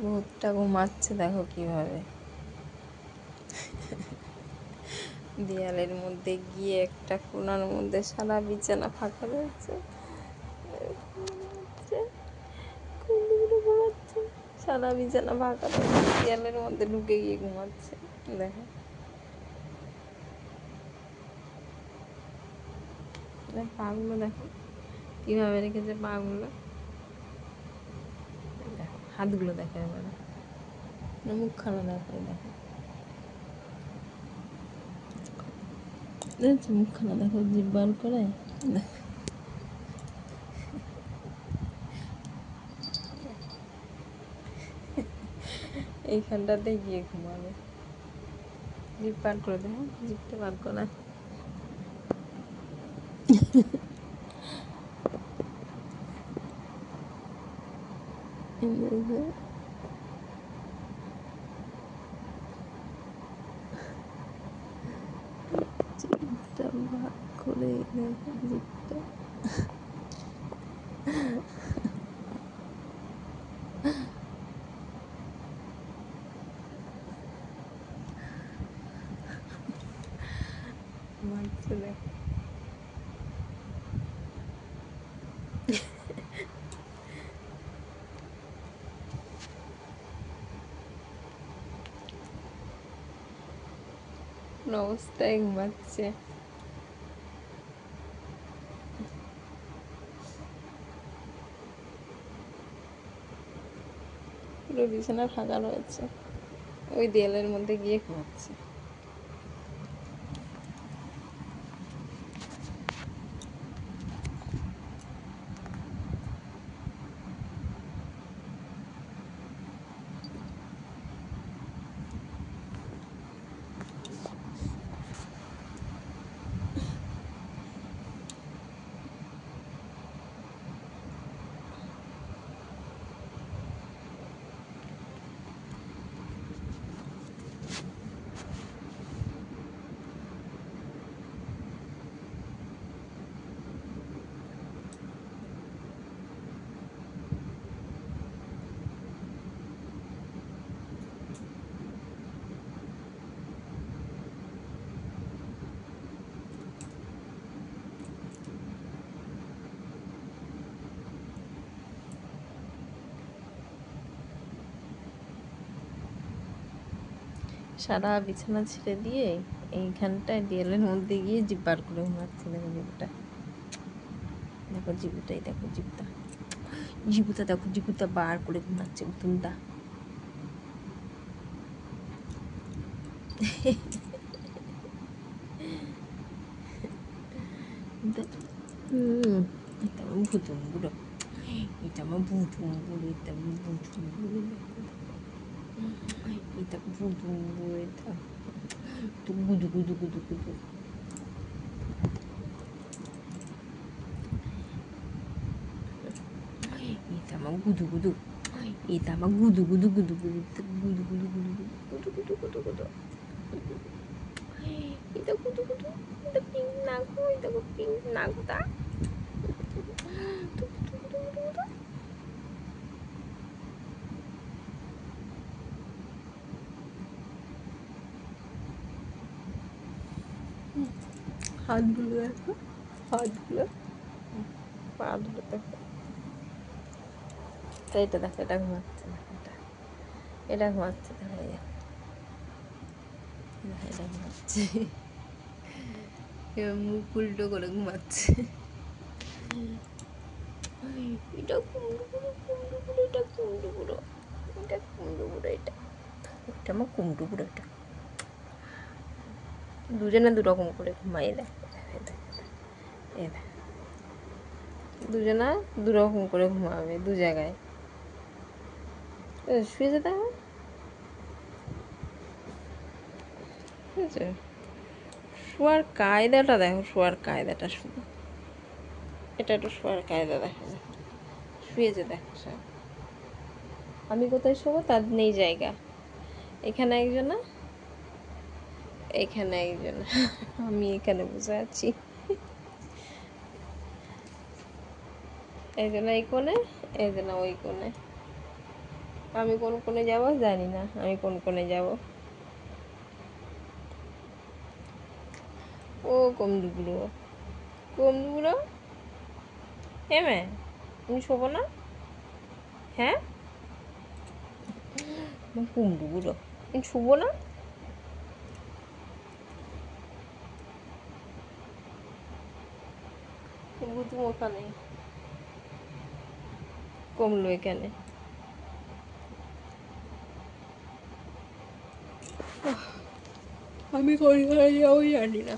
ভূতটা ঘুমাচ্ছে দেখো কিভাবে, দেয়ালের মধ্যে গিয়ে একটা কোণার মধ্যে সারা বিছানা ফাঁকা রয়েছে, ঘুমাচ্ছে, সারা বিছানা ফাঁকা রয়েছে, দেয়ালের মধ্যে ঢুকে গিয়ে ঘুমাচ্ছে। দেখো পাগুলো দেখো কিভাবে রেখেছে, পাগুলো দেখো, হাতগুলো দেখো, এবারে মুখখানা দেখো, দেখো দেখছো মুখখানা দেখো, জিভ বার করে এইখানটাতে গিয়ে ঘুমাবে, জিভ বার করে দেখো, জিভটা বার করে জিভটা বার করে দেখো, জিভটা মারছে দেখো। কোন অবস্থায় ঘুমাচ্ছে, পুরো বিছানা ফাঁকা রয়েছে, ওই দেয়ালের মধ্যে গিয়ে ঘুমাচ্ছে। সারা বিছানা ছেড়ে দিয়ে এইখানটায় দেয়ালের মধ্যে গিয়ে জিভ বার করে ঘুমাচ্ছে। দেখো জিভটা, দেখো জিভটাই দেখো, জিভটা জিভুটা দেখো, জিভুটা বার করে ঘুমাচ্ছে উতুমটা। এটা আমার ভুতুম বুড়ো, এটা আমার ভুতুম বুড়ো, এটা আমার ভুতুম বুড়ো, এটা ভুতুম বুড়ো, এটা তো গুদু গুদু গুদু গুদু। এটা আমার গুদু গুদু, এটা আমার গুদু গুদু গুদু গুদু, গুদু গুদু গুদু গুদু গুদু গুদু গুদু, এটা গুদু গুদু, এটা পিঙ্ক নাগু, এটা পিঙ্ক নাগুটা, হাতগুলো দেখো, হাতগুলো, পা দুটো দেখো, এইটা দেখো, এটা ঘুমাচ্ছে, এটা এটা ঘুমাচ্ছে, দেখো এটা ঘুমাচ্ছে, মুখ উল্টো করে ঘুমাচ্ছে। এটা কুমড়ো বুড়ো, কুমড়ো বুড়ো, এটা কুমড়ো বুড়ো, এটা কুমড়ো বুড়ো, এটা এটা আমার কুমড়ো বুড়ো, এটা দুজনে দুরকম করে ঘুমাই দেয়, দুজনা দুরকম করে ঘুমাবে দু জায়গায়, শুয়ে যেতে হবে, বুঝেছো? শোয়ার কায়দাটা দেখো, শোয়ার কায়দাটা শুধু, এটা একটু শোয়ার কায়দা দেখো, শুয়েছে দেখো সব। আমি কোথায় শোবো তার নেই জায়গা, এখানে একজন, এখানে একজন, আমি এখানে বসে আছি, একজন এই কোণে, একজন ওই কোণে। আমি কোন কোণে যাব জানি না, আমি কোন কোণে যাব। ও কমদুগুলো, কমদুগুলো, হ্যাঁ ম্যা তুমি শোবো না? হ্যাঁ কুমড়ুগুলো, তুমি শুবো না? বুতুম ওখানে কমলো এখানে। আমি কোন ঘরে যাবো জানি না।